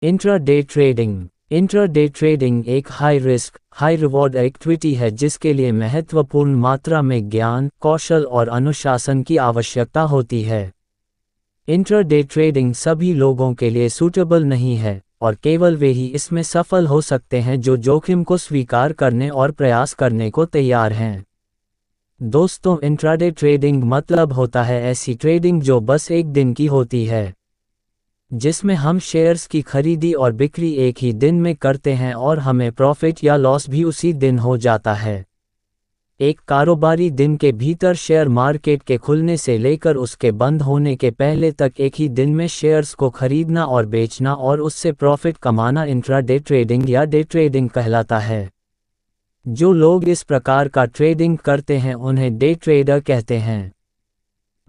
Intraday trading. Intraday trading एक high risk, high reward activity है जिसके लिए महत्वपूर्ण मात्रा में ज्ञान, कौशल और अनुशासन की आवश्यकता होती है। इंट्राडे ट्रेडिंग सभी लोगों के लिए सूटेबल नहीं है और केवल वे ही इसमें सफल हो सकते हैं जो जोखिम को स्वीकार करने और प्रयास करने को तैयार हैं। दोस्तों, इंट्राडे ट्रेडिंग मतलब होता है ऐसी ट्रेडिंग जो बस एक दिन की होती है, जिसमें हम शेयर्स की खरीदी और बिक्री एक ही दिन में करते हैं और हमें प्रॉफिट या लॉस भी उसी दिन हो जाता है। एक कारोबारी दिन के भीतर शेयर मार्केट के खुलने से लेकर उसके बंद होने के पहले तक एक ही दिन में शेयर्स को खरीदना और बेचना और उससे प्रॉफिट कमाना इंट्राडे ट्रेडिंग या डे ट्रेडिंग कहलाता है। जो लोग इस प्रकार का ट्रेडिंग करते हैं उन्हें डे ट्रेडर कहते हैं।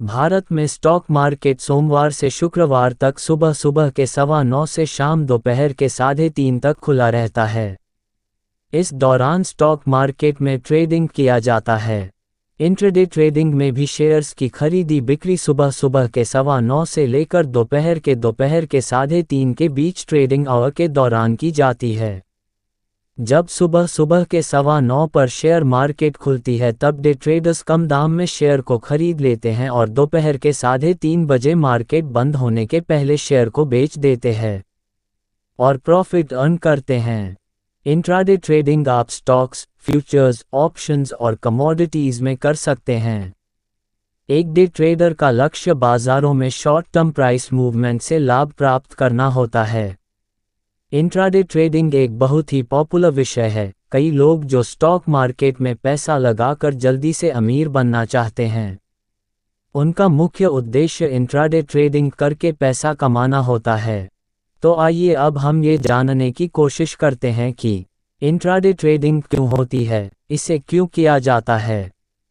भारत में स्टॉक मार्केट सोमवार से शुक्रवार तक सुबह सुबह के 9:15 से शाम दोपहर के 3:30 तक खुला रहता है। इस दौरान स्टॉक मार्केट में ट्रेडिंग किया जाता है। इंट्राडे ट्रेडिंग में भी शेयर्स की खरीदी बिक्री सुबह सुबह के 9:15 से लेकर दोपहर के 3:30 के बीच ट्रेडिंग आवर के दौरान की जाती है। जब सुबह सुबह के 9:15 पर शेयर मार्केट खुलती है तब डे ट्रेडर्स कम दाम में शेयर को खरीद लेते हैं और दोपहर के 3:30 बजे मार्केट बंद होने के पहले शेयर को बेच देते हैं और प्रॉफिट अर्न करते हैं। इंट्राडे ट्रेडिंग आप स्टॉक्स, फ्यूचर्स, ऑप्शंस और कमोडिटीज में कर सकते हैं। एक डे ट्रेडर का लक्ष्य बाजारों में शॉर्ट टर्म प्राइस मूवमेंट से लाभ प्राप्त करना होता है। इंट्राडे ट्रेडिंग एक बहुत ही पॉपुलर विषय है। कई लोग जो स्टॉक मार्केट में पैसा लगाकर जल्दी से अमीर बनना चाहते हैं, उनका मुख्य उद्देश्य इंट्राडे ट्रेडिंग करके पैसा कमाना होता है। तो आइए अब हम ये जानने की कोशिश करते हैं कि इंट्राडे ट्रेडिंग क्यों होती है, इसे क्यों किया जाता है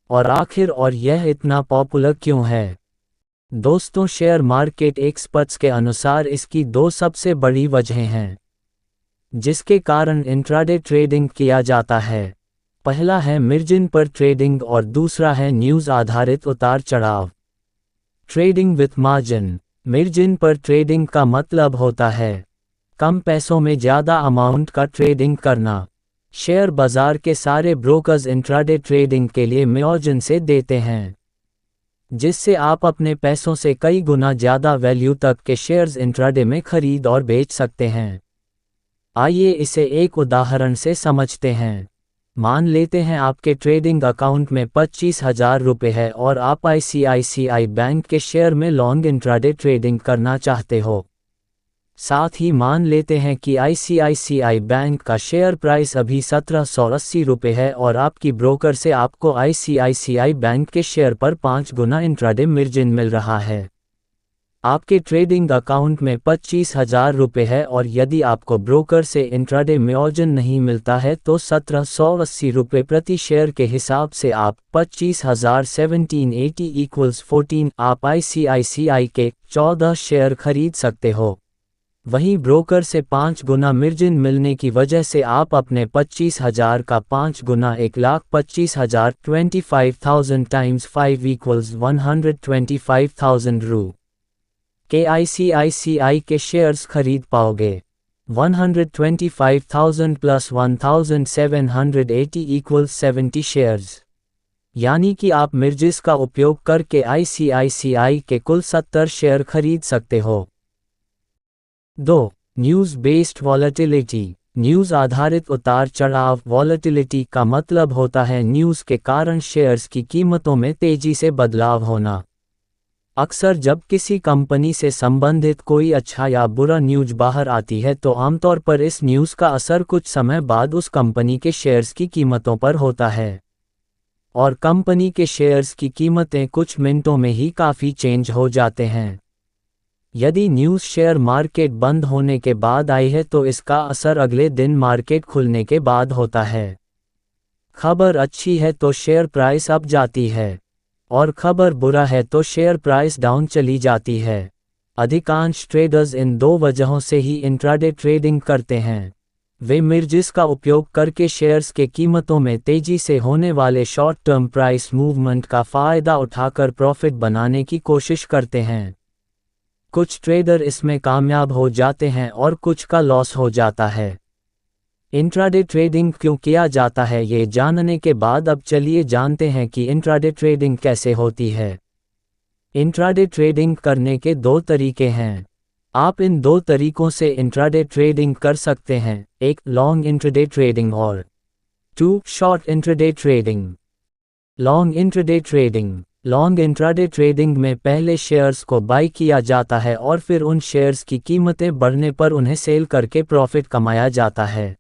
और आखिर और यह इतना पॉपुलर क्यों है। दोस्तों, शेयर मार्केट एक्सपर्ट्स के अनुसार इसकी 2 सबसे बड़ी वजहें हैं जिसके कारण इंट्राडे ट्रेडिंग किया जाता है। पहला है मार्जिन पर ट्रेडिंग और दूसरा है न्यूज़ आधारित उतार चढ़ाव। Trading with margin. मार्जिन पर ट्रेडिंग का मतलब होता है कम पैसों में ज़्यादा अमाउंट का ट्रेडिंग करना। शेयर बाजार के सारे ब्रोकर्स इंट्राडे ट्रेडिंग के लिए मार्जिन से देते हैं, जिससे आप अपने पैसों से कई गुना ज़्यादा वैल्यू तक के शेयर्स इंट्राडे में खरीद और बेच सकते हैं। आइए इसे एक उदाहरण से समझते हैं। मान लेते हैं आपके ट्रेडिंग अकाउंट में 25,000 रुपये है और आप ICICI बैंक के शेयर में लॉन्ग इंट्राडे ट्रेडिंग करना चाहते हो। साथ ही मान लेते हैं कि ICICI बैंक का शेयर प्राइस अभी 1780 रुपये है और आपकी ब्रोकर से आपको ICICI बैंक के शेयर पर 5 गुना इंट्राडे मार्जिन मिल रहा है। आपके ट्रेडिंग अकाउंट में 25,000 रुपये है और यदि आपको ब्रोकर से इंट्राडे मार्जिन नहीं मिलता है तो 1780 रुपये प्रति शेयर के हिसाब से आप 25,000 1780 = 14 आप ICICI के 14 शेयर खरीद सकते हो। वहीं ब्रोकर से 5 गुना मार्जिन मिलने की वजह से आप अपने 25,000 का 5 गुना 1,25,000 25,000 × 5 = 125,000 रु के ICICI के शेयर्स खरीद पाओगे। 125,000 + 1,780 = 70 शेयर्स, यानी कि आप मार्जिन का उपयोग करके ICICI के कुल 70 शेयर खरीद सकते हो। 2. News based volatility. न्यूज़ आधारित उतार चढ़ाव। वॉलेटिलिटी का मतलब होता है न्यूज़ के कारण शेयर्स की कीमतों में तेजी से बदलाव होना। अक्सर जब किसी कंपनी से संबंधित कोई अच्छा या बुरा न्यूज़ बाहर आती है तो आमतौर पर इस न्यूज़ का असर कुछ समय बाद उस कंपनी के शेयर्स की कीमतों पर होता है और कंपनी के शेयर्स की कीमतें कुछ मिनटों में ही काफ़ी चेंज हो जाते हैं। यदि न्यूज़ शेयर मार्केट बंद होने के बाद आई है तो इसका असर अगले दिन मार्केट खुलने के बाद होता है। खबर अच्छी है तो शेयर प्राइस अप जाती है और खबर बुरा है तो शेयर प्राइस डाउन चली जाती है। अधिकांश ट्रेडर्स इन 2 वजहों से ही इंट्राडे ट्रेडिंग करते हैं। वे मार्जिन का उपयोग करके शेयर्स के कीमतों में तेजी से होने वाले शॉर्ट टर्म प्राइस मूवमेंट का फ़ायदा उठाकर प्रॉफिट बनाने की कोशिश करते हैं। कुछ ट्रेडर इसमें कामयाब हो जाते हैं और कुछ का लॉस हो जाता है। इंट्राडे ट्रेडिंग क्यों किया जाता है, ये जानने के बाद अब चलिए जानते हैं कि इंट्राडे ट्रेडिंग कैसे होती है। इंट्राडे ट्रेडिंग करने के दो तरीके हैं। आप इन दो तरीकों से इंट्राडे ट्रेडिंग कर सकते हैं, एक लॉन्ग इंट्राडे ट्रेडिंग और 2 short intraday trading. Long intraday trading. Long intraday trading में पहले शेयर्स को बाई किया जाता है और फिर उन शेयर्स की कीमतें बढ़ने पर उन्हें सेल करके प्रॉफिट कमाया जाता है।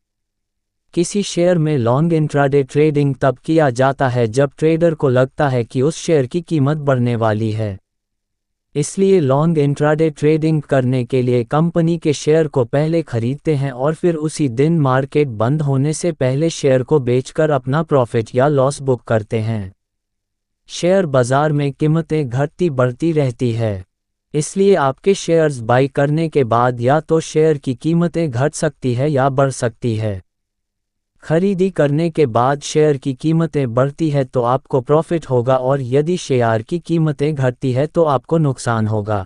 किसी शेयर में लॉन्ग इंट्राडे ट्रेडिंग तब किया जाता है जब ट्रेडर को लगता है कि उस शेयर की कीमत बढ़ने वाली है। इसलिए लॉन्ग इंट्राडे ट्रेडिंग करने के लिए कंपनी के शेयर को पहले खरीदते हैं और फिर उसी दिन मार्केट बंद होने से पहले शेयर को बेचकर अपना प्रॉफिट या लॉस बुक करते हैं। शेयर बाजार में कीमतें घटती बढ़ती रहती है, इसलिए आपके शेयर्स बाई करने के बाद या तो शेयर की कीमतें घट सकती है या बढ़ सकती है। खरीदी करने के बाद शेयर की कीमतें बढ़ती है तो आपको प्रॉफिट होगा और यदि शेयर की कीमतें घटती है तो आपको नुकसान होगा।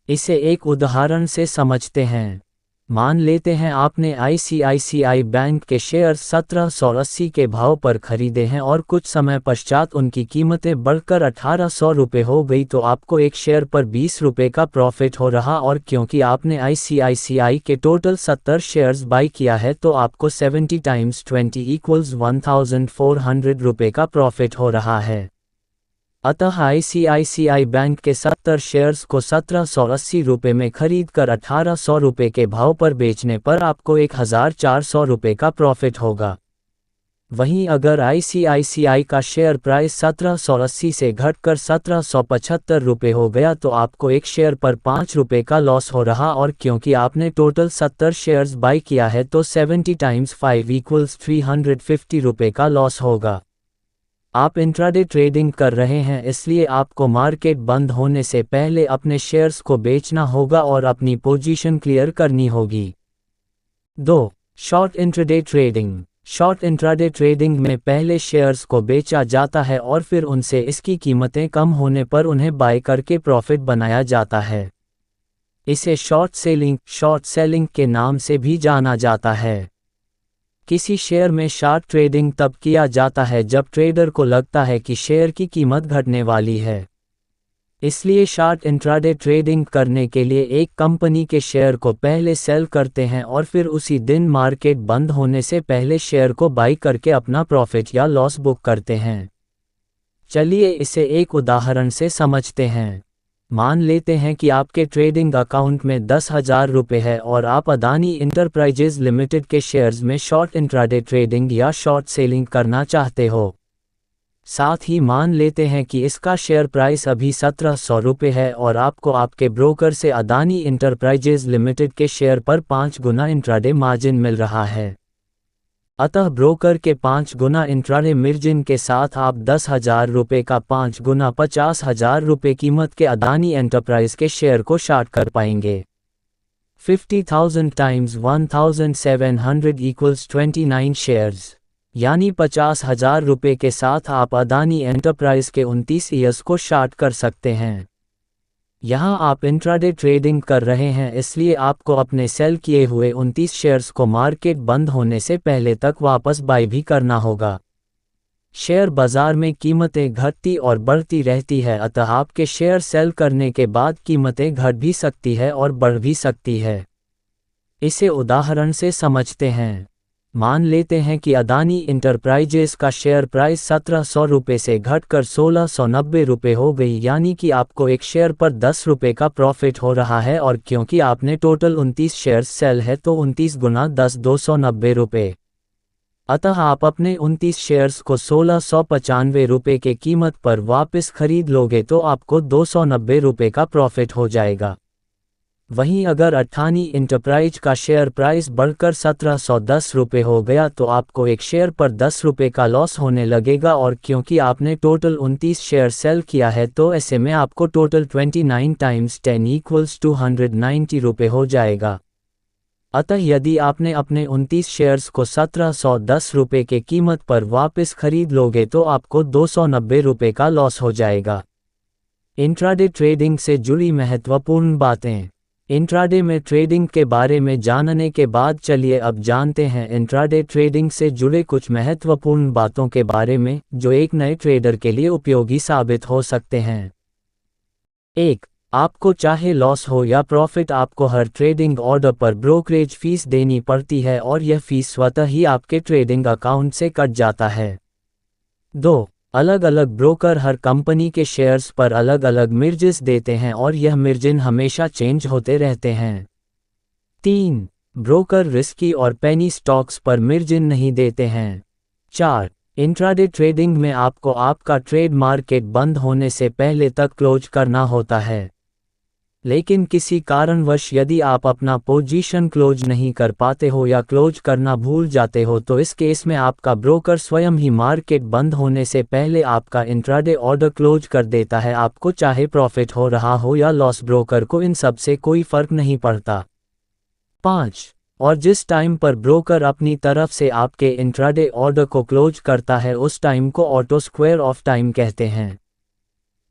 इसे एक उदाहरण से समझते हैं। मान लेते हैं आपने आईसीआईसीआई बैंक के शेयर 1780 के भाव पर खरीदे हैं और कुछ समय पश्चात उनकी कीमतें बढ़कर 1800 रुपये हो गई तो आपको एक शेयर पर 20 रुपये का प्रॉफिट हो रहा और क्योंकि आपने आईसीआईसीआई के टोटल 70 शेयर्स बाई किया है तो आपको 70 × 20 = 1400 रुपये का प्रॉफिट हो रहा है। अतः आईसीआईसीआई बैंक के 70 शेयर्स को 1780 रुपये में खरीदकर 1800 रुपये के भाव पर बेचने पर आपको 1400 रुपये का प्रॉफिट होगा। वहीं अगर आईसीआईसीआई का शेयर प्राइस 1780 से घटकर 1775 रुपये हो गया तो आपको एक शेयर पर 5 रुपये का लॉस हो रहा और क्योंकि आपने टोटल 70 शेयर्स बाई किया है तो 70 × 5 = 350 रुपये का लॉस होगा। आप इंट्राडे ट्रेडिंग कर रहे हैं इसलिए आपको मार्केट बंद होने से पहले अपने शेयर्स को बेचना होगा और अपनी पोजीशन क्लियर करनी होगी। 2 short intraday trading. Short intraday trading में पहले शेयर्स को बेचा जाता है और फिर उनसे इसकी कीमतें कम होने पर उन्हें बाय करके प्रॉफिट बनाया जाता है। इसे शॉर्ट सेलिंग के नाम से भी जाना जाता है। किसी शेयर में शॉर्ट ट्रेडिंग तब किया जाता है जब ट्रेडर को लगता है कि शेयर की कीमत घटने वाली है। इसलिए शॉर्ट इंट्राडे ट्रेडिंग करने के लिए एक कंपनी के शेयर को पहले सेल करते हैं और फिर उसी दिन मार्केट बंद होने से पहले शेयर को बाई करके अपना प्रॉफिट या लॉस बुक करते हैं। चलिए इसे एक उदाहरण से समझते हैं। मान लेते हैं कि आपके ट्रेडिंग अकाउंट में 10,000 रुपये है और आप अदानी इंटरप्राइजेज लिमिटेड के शेयर्स में शॉर्ट इंट्राडे ट्रेडिंग या शॉर्ट सेलिंग करना चाहते हो। साथ ही मान लेते हैं कि इसका शेयर प्राइस अभी 1700 रुपये है और आपको आपके ब्रोकर से अदानी इंटरप्राइजेज लिमिटेड के शेयर पर 5 गुना इंट्राडे मार्जिन मिल रहा है। अतः ब्रोकर के 5 गुना इंट्राडे मार्जिन के साथ आप 10,000 रुपये का 5 गुना 50,000 रुपये कीमत के अदानी एंटरप्राइज के शेयर को शॉर्ट कर पाएंगे। 50,000 × 1,700 = 29 शेयर्स, यानी 50,000 रुपये के साथ आप अदानी एंटरप्राइज के 29 ईयर्स को शॉर्ट कर सकते हैं। यहाँ आप इंट्राडे ट्रेडिंग कर रहे हैं इसलिए आपको अपने सेल किए हुए 29 शेयर्स को मार्केट बंद होने से पहले तक वापस बाय भी करना होगा। शेयर बाजार में कीमतें घटती और बढ़ती रहती है, अतः आपके शेयर सेल करने के बाद कीमतें घट भी सकती है और बढ़ भी सकती है। इसे उदाहरण से समझते हैं। मान लेते हैं कि अदानी इंटरप्राइजेस का शेयर प्राइस 1700 रुपये से घटकर 1690 रुपये हो गई, यानी कि आपको एक शेयर पर 10 रुपये का प्रॉफिट हो रहा है और क्योंकि आपने टोटल 29 शेयर्स सेल है तो 29 गुना 10 290 रुपये। अतः आप अपने 29 शेयर्स को 1695 रुपये के कीमत पर वापस खरीद लोगे तो आपको 290 रुपये का प्रॉफिट हो जाएगा। वहीं अगर अदानी इंटरप्राइज का शेयर प्राइस बढ़कर 1710 रुपये हो गया तो आपको एक शेयर पर 10 रुपये का लॉस होने लगेगा और क्योंकि आपने टोटल 29 शेयर सेल किया है तो ऐसे में आपको टोटल 29 × 10 = 290 रुपये हो जाएगा। अतः यदि आपने अपने 29 शेयर्स को 1710 रुपये के कीमत पर वापस खरीद लोगे तो आपको 290 रुपये का लॉस हो जाएगा। इंट्राडे ट्रेडिंग से जुड़ी महत्वपूर्ण बातें। इंट्राडे में ट्रेडिंग के बारे में जानने के बाद चलिए अब जानते हैं इंट्राडे ट्रेडिंग से जुड़े कुछ महत्वपूर्ण बातों के बारे में जो एक नए ट्रेडर के लिए उपयोगी साबित हो सकते हैं। 1. आपको चाहे लॉस हो या प्रॉफिट, आपको हर ट्रेडिंग ऑर्डर पर ब्रोकरेज फीस देनी पड़ती है और यह फीस स्वतः ही आपके ट्रेडिंग अकाउंट से कट जाता है। 2. अलग अलग ब्रोकर हर कंपनी के शेयर्स पर अलग अलग मार्जिन देते हैं और यह मार्जिन हमेशा चेंज होते रहते हैं। 3. ब्रोकर रिस्की और पेनी स्टॉक्स पर मार्जिन नहीं देते हैं। 4. इंट्राडे ट्रेडिंग में आपको आपका ट्रेड मार्केट बंद होने से पहले तक क्लोज करना होता है, लेकिन किसी कारणवश यदि आप अपना पोजीशन क्लोज नहीं कर पाते हो या क्लोज करना भूल जाते हो तो इस केस में आपका ब्रोकर स्वयं ही मार्केट बंद होने से पहले आपका इंट्राडे ऑर्डर क्लोज कर देता है। आपको चाहे प्रॉफिट हो रहा हो या लॉस, ब्रोकर को इन सब से कोई फर्क नहीं पड़ता। 5. और जिस टाइम पर ब्रोकर अपनी तरफ से आपके इंट्राडे ऑर्डर को क्लोज करता है उस टाइम को ऑटो स्क्वायर ऑफ टाइम कहते हैं।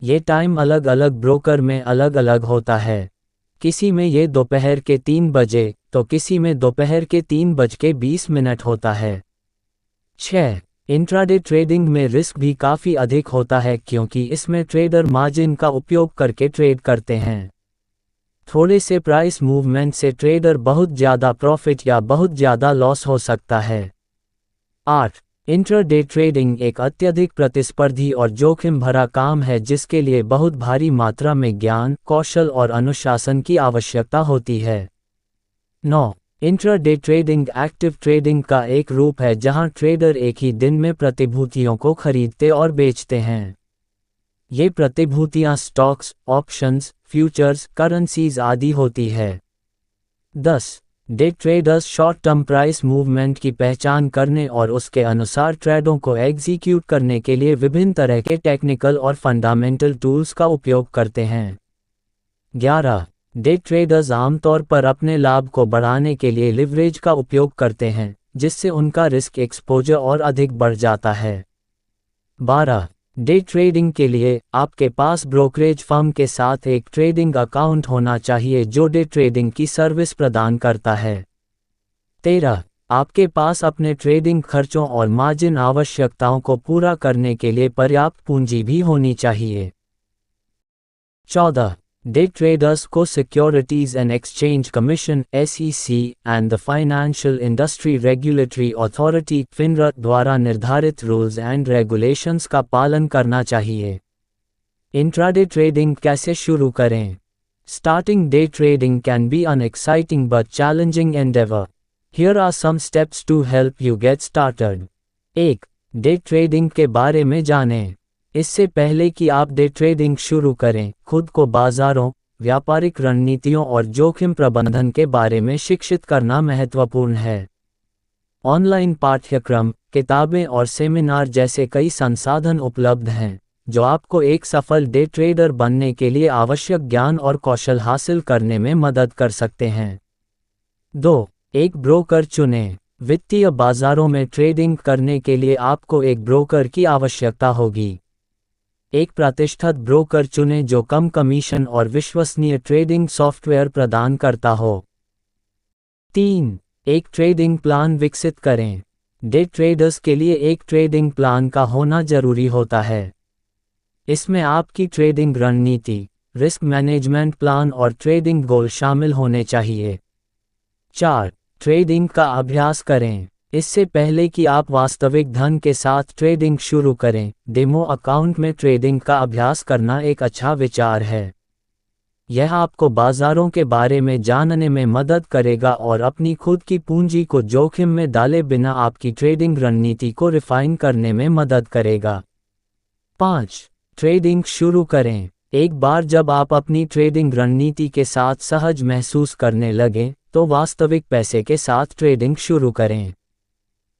ये टाइम अलग अलग ब्रोकर में अलग अलग होता है। किसी में ये दोपहर के 3 बजे तो किसी में दोपहर के 3:20 होता है। 6. इंट्राडे ट्रेडिंग में रिस्क भी काफ़ी अधिक होता है क्योंकि इसमें ट्रेडर मार्जिन का उपयोग करके ट्रेड करते हैं। थोड़े से प्राइस मूवमेंट से ट्रेडर बहुत ज़्यादा प्रॉफिट या बहुत ज़्यादा लॉस हो सकता है। 8. इंट्राडे ट्रेडिंग एक अत्यधिक प्रतिस्पर्धी और जोखिम भरा काम है जिसके लिए बहुत भारी मात्रा में ज्ञान, कौशल और अनुशासन की आवश्यकता होती है। 9. इंट्राडे ट्रेडिंग एक्टिव ट्रेडिंग का एक रूप है जहां ट्रेडर एक ही दिन में प्रतिभूतियों को खरीदते और बेचते हैं। ये प्रतिभूतियां स्टॉक्स, ऑप्शंस, फ्यूचर्स, करेंसीज आदि होती है। 10. Day traders short term price movement की पहचान करने और उसके अनुसार ट्रेडों को एग्जीक्यूट करने के लिए विभिन्न तरह के टेक्निकल और फंडामेंटल टूल्स का उपयोग करते हैं। 11. डे ट्रेडर्स आमतौर पर अपने लाभ को बढ़ाने के लिए लिवरेज का उपयोग करते हैं जिससे उनका रिस्क एक्सपोजर और अधिक बढ़ जाता है। 12. डे ट्रेडिंग के लिए आपके पास ब्रोकरेज फर्म के साथ एक ट्रेडिंग अकाउंट होना चाहिए जो डे ट्रेडिंग की सर्विस प्रदान करता है। 13. आपके पास अपने ट्रेडिंग खर्चों और मार्जिन आवश्यकताओं को पूरा करने के लिए पर्याप्त पूंजी भी होनी चाहिए। 14. डे ट्रेडर्स को securities and exchange commission (SEC) and the financial industry regulatory authority (FINRA) द्वारा निर्धारित रूल्स एंड रेगुलेशंस का पालन करना चाहिए। इंट्राडे ट्रेडिंग कैसे शुरू करें? Starting day trading can be an exciting but challenging endeavor. Here are some steps to help you get started. 1. Day trading के बारे में जानें। इससे पहले कि आप डे ट्रेडिंग शुरू करें, खुद को बाजारों, व्यापारिक रणनीतियों और जोखिम प्रबंधन के बारे में शिक्षित करना महत्वपूर्ण है। ऑनलाइन पाठ्यक्रम, किताबें और सेमिनार जैसे कई संसाधन उपलब्ध हैं जो आपको एक सफल डे ट्रेडर बनने के लिए आवश्यक ज्ञान और कौशल हासिल करने में मदद कर सकते हैं। 2. एक ब्रोकर चुनें। वित्तीय बाजारों में ट्रेडिंग करने के लिए आपको एक ब्रोकर की आवश्यकता होगी। एक प्रतिष्ठित ब्रोकर चुनें जो कम कमीशन और विश्वसनीय ट्रेडिंग सॉफ्टवेयर प्रदान करता हो। 3. एक ट्रेडिंग प्लान विकसित करें। डे ट्रेडर्स के लिए एक ट्रेडिंग प्लान का होना जरूरी होता है। इसमें आपकी ट्रेडिंग रणनीति, रिस्क मैनेजमेंट प्लान और ट्रेडिंग गोल शामिल होने चाहिए। 4. ट्रेडिंग का अभ्यास करें। इससे पहले कि आप वास्तविक धन के साथ ट्रेडिंग शुरू करें, डेमो अकाउंट में ट्रेडिंग का अभ्यास करना एक अच्छा विचार है। यह आपको बाजारों के बारे में जानने में मदद करेगा और अपनी खुद की पूंजी को जोखिम में डाले बिना आपकी ट्रेडिंग रणनीति को रिफाइन करने में मदद करेगा। 5. ट्रेडिंग शुरू करें। एक बार जब आप अपनी ट्रेडिंग रणनीति के साथ सहज महसूस करने लगें, तो वास्तविक पैसे के साथ ट्रेडिंग शुरू करें।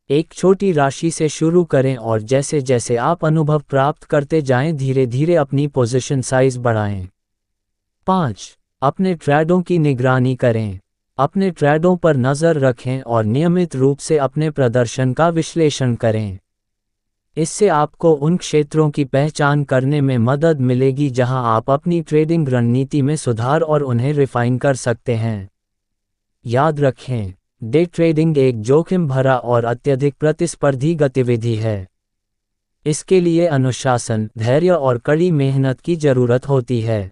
एक छोटी राशि से शुरू करें और जैसे जैसे आप अनुभव प्राप्त करते जाएं, धीरे धीरे अपनी पोजीशन साइज बढ़ाएं। 5. अपने ट्रेडों की निगरानी करें। अपने ट्रेडों पर नज़र रखें और नियमित रूप से अपने प्रदर्शन का विश्लेषण करें। इससे आपको उन क्षेत्रों की पहचान करने में मदद मिलेगी जहां आप अपनी ट्रेडिंग रणनीति में सुधार और उन्हें रिफाइन कर सकते हैं। याद रखें, डे ट्रेडिंग एक जोखिम भरा और अत्यधिक प्रतिस्पर्धी गतिविधि है। इसके लिए अनुशासन, धैर्य और कड़ी मेहनत की जरूरत होती है।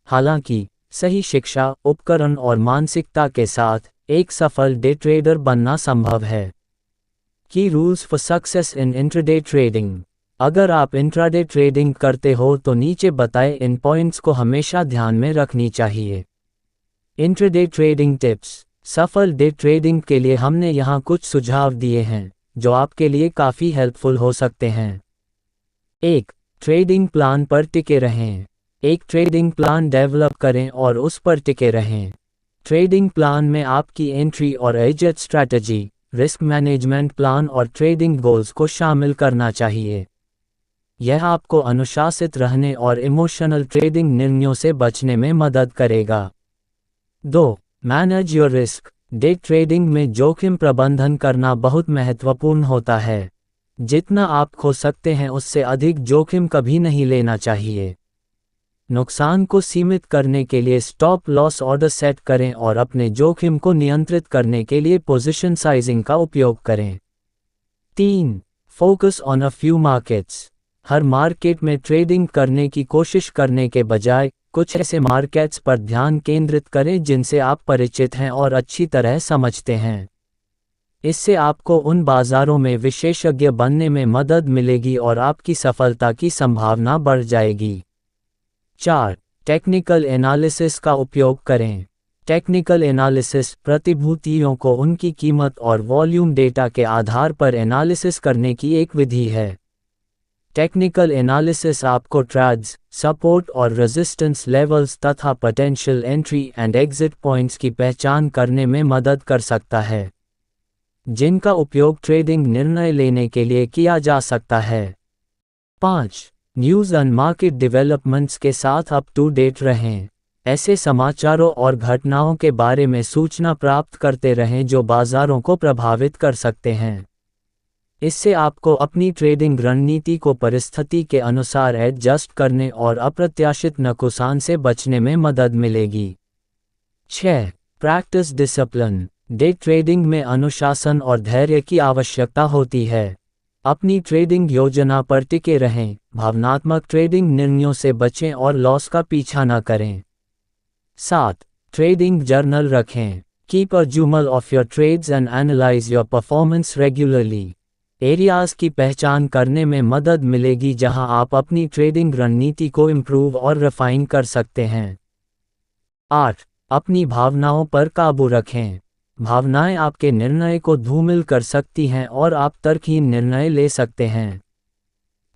हालांकि सही शिक्षा, उपकरण और मानसिकता के साथ एक सफल डे ट्रेडर बनना संभव है। की rules for success in intraday trading. अगर आप इंट्राडे ट्रेडिंग करते हो तो नीचे बताए इन पॉइंट्स को हमेशा ध्यान में रखनी चाहिए। Intraday trading tips. सफल डे ट्रेडिंग के लिए हमने यहाँ कुछ सुझाव दिए हैं जो आपके लिए काफ़ी हेल्पफुल हो सकते हैं। 1. ट्रेडिंग प्लान पर टिके रहें। एक ट्रेडिंग प्लान डेवलप करें और उस पर टिके रहें। ट्रेडिंग प्लान में आपकी एंट्री और exit strategy, risk management plan और ट्रेडिंग गोल्स को शामिल करना चाहिए। यह आपको अनुशासित रहने और इमोशनल ट्रेडिंग निर्णयों से बचने में मदद करेगा। 2. Manage your risk. Day trading में जोखिम प्रबंधन करना बहुत महत्वपूर्ण होता है। जितना आप खो सकते हैं उससे अधिक जोखिम कभी नहीं लेना चाहिए। नुकसान को सीमित करने के लिए स्टॉप लॉस ऑर्डर सेट करें और अपने जोखिम को नियंत्रित करने के लिए पोजीशन साइजिंग का उपयोग करें। 3. Focus on a few markets. Her market में ट्रेडिंग करने की कोशिश करने के बजाय कुछ ऐसे मार्केट्स पर ध्यान केंद्रित करें जिनसे आप परिचित हैं और अच्छी तरह समझते हैं। इससे आपको उन बाजारों में विशेषज्ञ बनने में मदद मिलेगी और आपकी सफलता की संभावना बढ़ जाएगी। 4. टेक्निकल एनालिसिस का उपयोग करें। टेक्निकल एनालिसिस प्रतिभूतियों को उनकी कीमत और वॉल्यूम डेटा के आधार पर एनालिसिस करने की एक विधि है। टेक्निकल एनालिसिस आपको ट्रेड्स, सपोर्ट और रेजिस्टेंस लेवल्स तथा potential entry and exit points की पहचान करने में मदद कर सकता है, जिनका उपयोग ट्रेडिंग निर्णय लेने के लिए किया जा सकता है। 5. न्यूज़ एंड मार्केट डेवलपमेंट्स के साथ अप टू डेट रहें। ऐसे समाचारों और घटनाओं के बारे में सूचना प्राप्त करते रहें जो बाजारों को प्रभावित कर सकते हैं। इससे आपको अपनी ट्रेडिंग रणनीति को परिस्थिति के अनुसार एडजस्ट करने और अप्रत्याशित नुकसान से बचने में मदद मिलेगी। 6. Practice discipline. डे ट्रेडिंग में अनुशासन और धैर्य की आवश्यकता होती है। अपनी ट्रेडिंग योजना पर टिके रहें, भावनात्मक ट्रेडिंग निर्णयों से बचें और लॉस का पीछा न करें। 7. ट्रेडिंग जर्नल रखें। Keep a journal of your trades and analyse your performance regularly. Areas की पहचान करने में मदद मिलेगी जहां आप अपनी ट्रेडिंग रणनीति को इम्प्रूव और रिफाइन कर सकते हैं। 8. अपनी भावनाओं पर काबू रखें। भावनाएं आपके निर्णय को धूमिल कर सकती हैं और आप तर्कहीन निर्णय ले सकते हैं।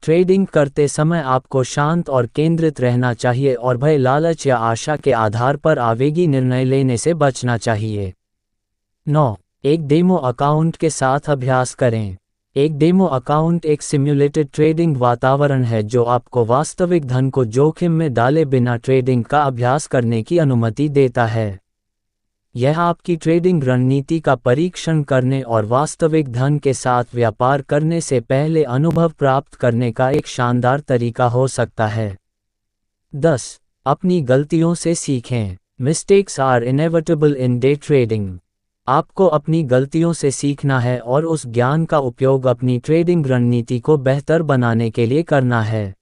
ट्रेडिंग करते समय आपको शांत और केंद्रित रहना चाहिए और भय, लालच या आशा के आधार पर आवेगी निर्णय लेने से बचना चाहिए। 9. एक डेमो अकाउंट के साथ अभ्यास करें। एक डेमो अकाउंट एक सिम्युलेटेड ट्रेडिंग वातावरण है जो आपको वास्तविक धन को जोखिम में डाले बिना ट्रेडिंग का अभ्यास करने की अनुमति देता है। यह आपकी ट्रेडिंग रणनीति का परीक्षण करने और वास्तविक धन के साथ व्यापार करने से पहले अनुभव प्राप्त करने का एक शानदार तरीका हो सकता है। 10. अपनी गलतियों से सीखें। Mistakes are inevitable in day trading. आपको अपनी गलतियों से सीखना है और उस ज्ञान का उपयोग अपनी ट्रेडिंग रणनीति को बेहतर बनाने के लिए करना है।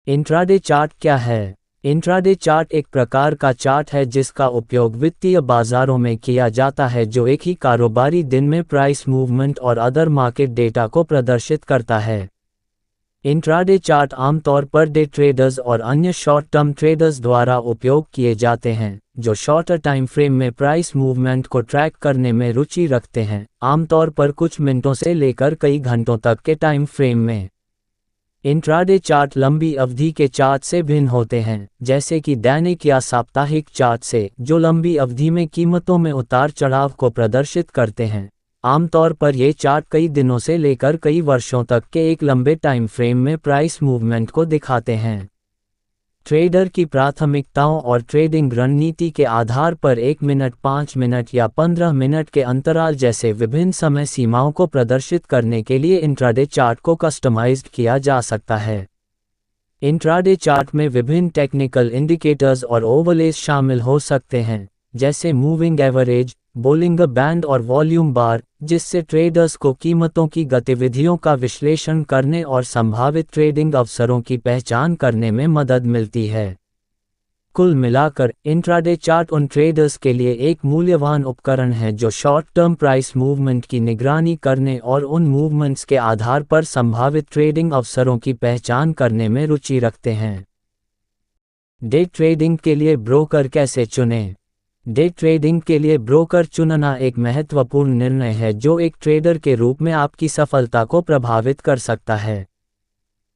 इंट्राडे चार्ट क्या है? इंट्राडे चार्ट एक प्रकार का चार्ट है जिसका उपयोग वित्तीय बाजारों में किया जाता है जो एक ही कारोबारी दिन में प्राइस मूवमेंट और अदर मार्केट डेटा को प्रदर्शित करता है। इंट्राडे चार्ट आमतौर पर डे ट्रेडर्स और अन्य शॉर्ट टर्म ट्रेडर्स द्वारा उपयोग किए जाते हैं जो शॉर्टर टाइम फ्रेम में प्राइस मूवमेंट को ट्रैक करने में रुचि रखते हैं, आमतौर पर कुछ मिनटों से लेकर कई घंटों तक के टाइम फ्रेम में। इंट्राडे चार्ट लंबी अवधि के चार्ट से भिन्न होते हैं, जैसे कि दैनिक या साप्ताहिक चार्ट से, जो लंबी अवधि में कीमतों में उतार चढ़ाव को प्रदर्शित करते हैं। आमतौर पर ये चार्ट कई दिनों से लेकर कई वर्षों तक के एक लंबे टाइम फ्रेम में प्राइस मूवमेंट को दिखाते हैं। ट्रेडर की प्राथमिकताओं और ट्रेडिंग रणनीति के आधार पर 1 मिनट, 5 मिनट या 15 मिनट के अंतराल जैसे विभिन्न समय सीमाओं को प्रदर्शित करने के लिए इंट्राडे चार्ट को कस्टमाइज्ड किया जा सकता है। इंट्राडे चार्ट में विभिन्न टेक्निकल इंडिकेटर्स और ओवरलेज शामिल हो सकते हैं, जैसे मूविंग एवरेज, बोलिंगर बैंड और वॉल्यूम बार, जिससे ट्रेडर्स को कीमतों की गतिविधियों का विश्लेषण करने और संभावित ट्रेडिंग अवसरों की पहचान करने में मदद मिलती है। कुल मिलाकर, इंट्राडे चार्ट उन ट्रेडर्स के लिए एक मूल्यवान उपकरण है जो शॉर्ट टर्म प्राइस मूवमेंट की निगरानी करने और उन मूवमेंट्स के आधार पर संभावित ट्रेडिंग अवसरों की पहचान करने में रुचि रखते हैं। डे ट्रेडिंग के लिए ब्रोकर कैसे चुनें? डे ट्रेडिंग के लिए ब्रोकर चुनना एक महत्वपूर्ण निर्णय है जो एक ट्रेडर के रूप में आपकी सफलता को प्रभावित कर सकता है।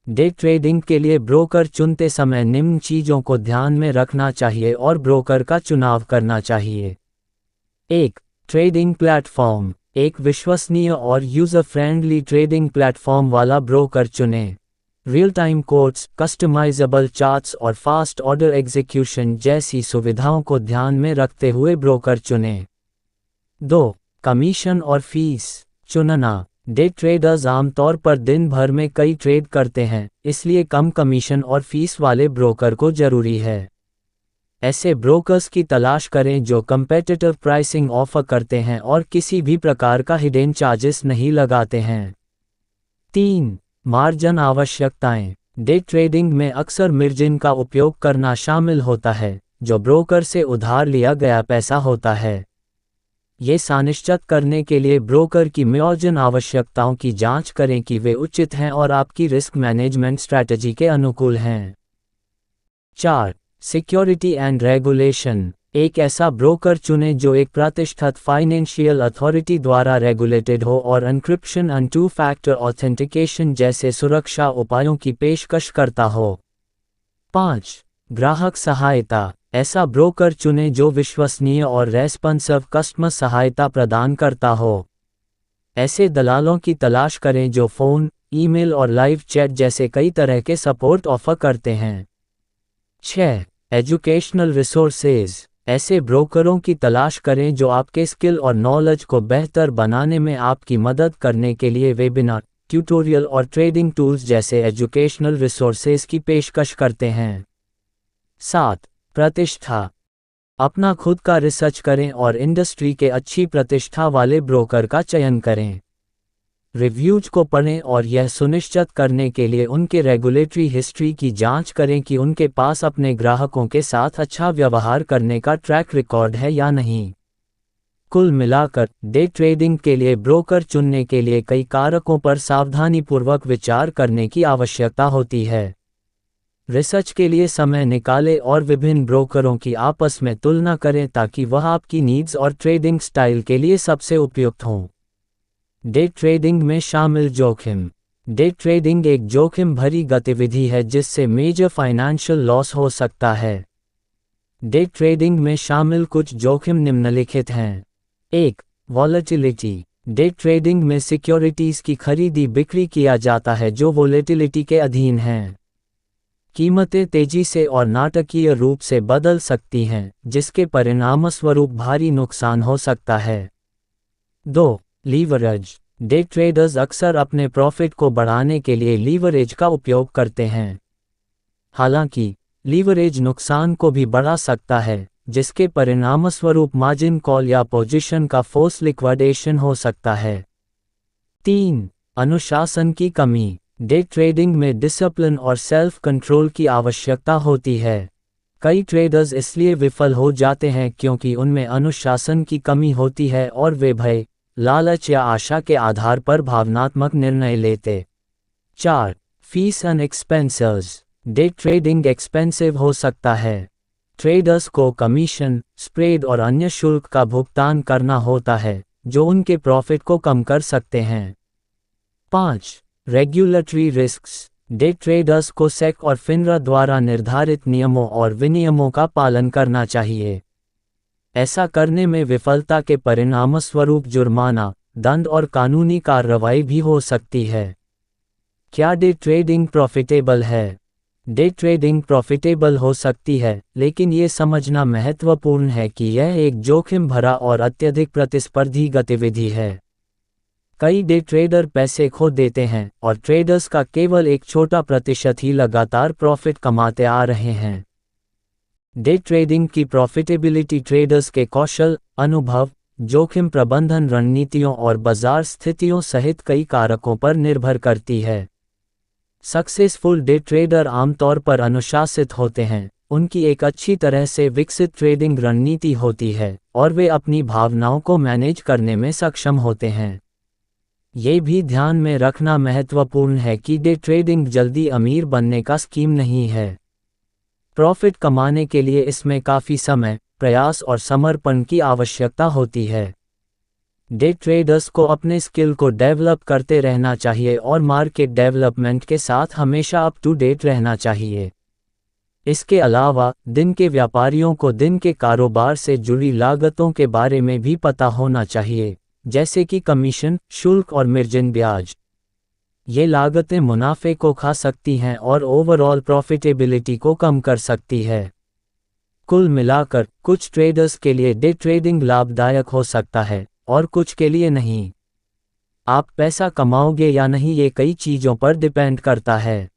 डे ट्रेडिंग के लिए ब्रोकर चुनते समय निम्न चीज़ों को ध्यान में रखना चाहिए और ब्रोकर का चुनाव करना चाहिए। 1. Trading platform. एक विश्वसनीय और यूज़र फ्रेंडली ट्रेडिंग प्लेटफॉर्म वाला ब्रोकर चुनें। Real time quotes, customisable charts और फास्ट ऑर्डर एग्जीक्यूशन जैसी सुविधाओं को ध्यान में रखते हुए ब्रोकर चुनें। 2. कमीशन और फीस चुनना। डे ट्रेडर्स आमतौर पर दिन भर में कई ट्रेड करते हैं, इसलिए कम कमीशन और फीस वाले ब्रोकर को जरूरी है। ऐसे ब्रोकर्स की तलाश करें जो कम्पेटिटिव प्राइसिंग ऑफर करते हैं और किसी भी प्रकार का हिडन चार्जेस नहीं लगाते हैं। 3. मार्जिन आवश्यकताएं। डे ट्रेडिंग में अक्सर मार्जिन का उपयोग करना शामिल होता है, जो ब्रोकर से उधार लिया गया पैसा होता है। ये सुनिश्चित करने के लिए ब्रोकर की मार्जिन आवश्यकताओं की जांच करें कि वे उचित हैं और आपकी रिस्क मैनेजमेंट स्ट्रैटेजी के अनुकूल हैं। 4. Security and regulation. एक ऐसा ब्रोकर चुनें जो एक प्रतिष्ठित फाइनेंशियल अथॉरिटी द्वारा रेगुलेटेड हो और encryption and two factor authentication जैसे सुरक्षा उपायों की पेशकश करता हो। 5. ग्राहक सहायता। ऐसा ब्रोकर चुनें जो विश्वसनीय और रेस्पॉन्सिव कस्टमर सहायता प्रदान करता हो। ऐसे दलालों की तलाश करें जो फ़ोन, ईमेल और लाइव चैट जैसे कई तरह के सपोर्ट ऑफर करते हैं। 6. Educational resources. ऐसे ब्रोकरों की तलाश करें जो आपके स्किल और नॉलेज को बेहतर बनाने में आपकी मदद करने के लिए वेबिनार, ट्यूटोरियल और ट्रेडिंग टूल्स जैसे एजुकेशनल रिसोर्सेज की पेशकश करते हैं। 7. प्रतिष्ठा। अपना खुद का रिसर्च करें और इंडस्ट्री के अच्छी प्रतिष्ठा वाले ब्रोकर का चयन करें। रिव्यूज को पढ़ें और यह सुनिश्चित करने के लिए उनके रेगुलेटरी हिस्ट्री की जांच करें कि उनके पास अपने ग्राहकों के साथ अच्छा व्यवहार करने का ट्रैक रिकॉर्ड है या नहीं। कुल मिलाकर, डे ट्रेडिंग के लिए ब्रोकर चुनने के लिए कई कारकों पर सावधानीपूर्वक विचार करने की आवश्यकता होती है। रिसर्च के लिए समय निकालें और विभिन्न ब्रोकरों की आपस में तुलना करें ताकि वह आपकी नीड्स और ट्रेडिंग स्टाइल के लिए सबसे उपयुक्त हों। डे ट्रेडिंग में शामिल जोखिम। डे ट्रेडिंग एक जोखिम भरी गतिविधि है जिससे मेजर फाइनेंशियल लॉस हो सकता है। डे ट्रेडिंग में शामिल कुछ जोखिम निम्नलिखित हैं। 1. वॉलेटिलिटी। डे ट्रेडिंग में सिक्योरिटीज की खरीदी बिक्री किया जाता है जो वोलेटिलिटी के अधीन हैं। कीमतें तेजी से और नाटकीय रूप से बदल सकती हैं, जिसके परिणामस्वरूप भारी नुकसान हो सकता है। 2. लीवरेज। डे ट्रेडर्स अक्सर अपने प्रॉफिट को बढ़ाने के लिए लीवरेज का उपयोग करते हैं। हालांकि, लीवरेज नुकसान को भी बढ़ा सकता है, जिसके परिणामस्वरूप मार्जिन कॉल या पोजीशन का फोर्स लिक्विडेशन हो सकता है। 3. अनुशासन की कमी। डे ट्रेडिंग में डिसिप्लिन और सेल्फ कंट्रोल की आवश्यकता होती है। कई ट्रेडर्स इसलिए विफल हो जाते हैं क्योंकि उनमें अनुशासन की कमी होती है और वे भय, लालच या आशा के आधार पर भावनात्मक निर्णय लेते। 4. Fees and expenses. Day trading expensive हो सकता है। ट्रेडर्स को कमीशन, स्प्रेड और अन्य शुल्क का भुगतान करना होता है, जो उनके प्रॉफिट को कम कर सकते हैं। 5. Regulatory risks. डे ट्रेडर्स को सेक और फिनरा द्वारा निर्धारित नियमों और विनियमों का पालन करना चाहिए। ऐसा करने में विफलता के परिणामस्वरूप जुर्माना, दंड और कानूनी कार्रवाई भी हो सकती है। क्या डे ट्रेडिंग प्रॉफिटेबल है? डे ट्रेडिंग प्रॉफिटेबल हो सकती है, लेकिन ये समझना महत्वपूर्ण है कि यह एक जोखिम भरा और अत्यधिक प्रतिस्पर्धी गतिविधि है। कई डे ट्रेडर पैसे खो देते हैं, और ट्रेडर्स का केवल एक छोटा प्रतिशत ही लगातार प्रॉफिट कमाते आ रहे हैं। डे ट्रेडिंग की प्रॉफिटेबिलिटी ट्रेडर्स के कौशल, अनुभव, जोखिम प्रबंधन रणनीतियों और बाजार स्थितियों सहित कई कारकों पर निर्भर करती है। सक्सेसफुल डे ट्रेडर आमतौर पर अनुशासित होते हैं, उनकी एक अच्छी तरह से विकसित ट्रेडिंग रणनीति होती है, और वे अपनी भावनाओं को मैनेज करने में सक्षम होते हैं। ये भी ध्यान में रखना महत्वपूर्ण है कि डे ट्रेडिंग जल्दी अमीर बनने का स्कीम नहीं है। प्रॉफिट कमाने के लिए इसमें काफ़ी समय, प्रयास और समर्पण की आवश्यकता होती है। डे ट्रेडर्स को अपने स्किल को डेवलप करते रहना चाहिए और मार्केट डेवलपमेंट के साथ हमेशा अप टू डेट रहना चाहिए। इसके अलावा, दिन के व्यापारियों को दिन के कारोबार से जुड़ी लागतों के बारे में भी पता होना चाहिए, जैसे कि कमीशन, शुल्क और मार्जिन ब्याज। ये लागतें मुनाफे को खा सकती हैं और ओवरऑल प्रॉफिटेबिलिटी को कम कर सकती है। कुल मिलाकर, कुछ ट्रेडर्स के लिए डे ट्रेडिंग लाभदायक हो सकता है, और कुछ के लिए नहीं। आप पैसा कमाओगे या नहीं, ये कई चीज़ों पर डिपेंड करता है।